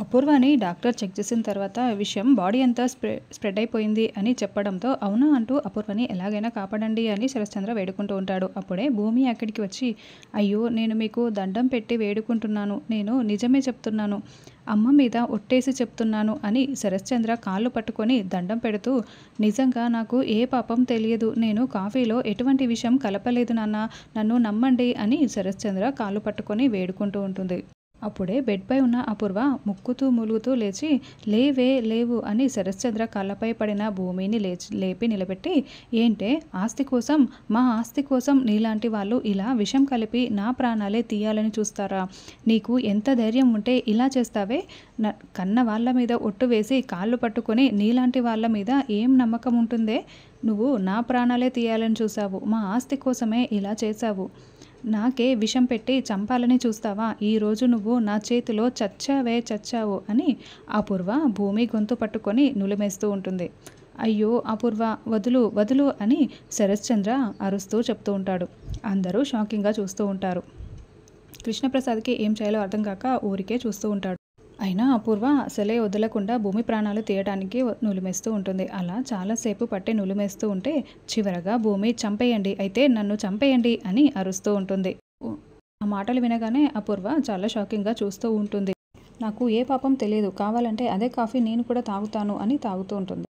అపూర్వని doctor check చేసిన తర్వాత విషయం బాడీ అంతా స్ప్రెడ్ అయిపోయింది అని చెప్పడంతో అవునా అంటూ అపూర్వని ఎలాగైనా కాపాడండి అని శరశ్చంద్ర వేడుకుంటూ ఉంటాడు. అప్పుడే భూమి అక్కడికి వచ్చి అయ్యో నేను మీకు దండం పెట్టి వేడుకుంటున్నాను, నేను నిజమే చెప్తున్నాను, అమ్మ మీద ఒట్టేసి చెప్తున్నాను అని శరశ్చంద్ర కాళ్ళు పట్టుకొని దండం పెడుతూ నిజంగా నాకు ఏ పాపం తెలియదు, నేను కాఫీలో ఎటువంటి విషయం కలపలేదు నాన్న, నన్ను నమ్మండి అని శరశ్చంద్ర కాళ్ళు పట్టుకొని వేడుకుంటూ ఉంటుంది. అప్పుడే బెడ్పై ఉన్న అపూర్వ ముక్కుతూ మూలుగుతూ లేచి లేవే లేవు అని శరశ్చంద్ర కాళ్ళపై పడిన భూమిని లేపి నిలబెట్టి ఏంటే ఆస్తి కోసం, మా ఆస్తి కోసం నీలాంటి వాళ్ళు ఇలా విషం కలిపి నా ప్రాణాలే తీయాలని చూస్తారా? నీకు ఎంత ధైర్యం ఉంటే ఇలా చేస్తావే? కన్న వాళ్ళ మీద ఒట్టు వేసి కాళ్ళు పట్టుకొని నీలాంటి వాళ్ళ మీద ఏం నమ్మకం ఉంటుందే? నువ్వు నా ప్రాణాలే తీయాలని చూసావు, మా ఆస్తి కోసమే ఇలా చేశావు, నాకే విషం పెట్టి చంపాలని చూస్తావా? ఈరోజు నువ్వు నా చేతిలో చచ్చావు అని అపూర్వ భూమి గొంతు పట్టుకొని నులిమేస్తూ ఉంటుంది. అయ్యో అపూర్వ వదులు వదులు అని శరశ్చంద్ర అరుస్తూ చెప్తూ ఉంటాడు. అందరూ షాకింగ్గా చూస్తూ ఉంటారు. కృష్ణప్రసాద్కి ఏం చేయాలో అర్థం కాక ఊరికే చూస్తూ ఉంటాడు. అయినా అపూర్వ అసలే వదలకుండా భూమి ప్రాణాలు తీయడానికి నులిమేస్తూ ఉంటుంది. అలా చాలాసేపు పట్టి నులిమేస్తూ ఉంటే చివరగా భూమి చంపేయండి, అయితే నన్ను చంపేయండి అని అరుస్తూ ఉంటుంది. ఆ మాటలు వినగానే అపూర్వ చాలా షాకింగ్గా చూస్తూ ఉంటుంది. నాకు ఏ పాపం తెలియదు, కావాలంటే అదే కాఫీ నేను కూడా తాగుతాను అని తాగుతూ ఉంటుంది.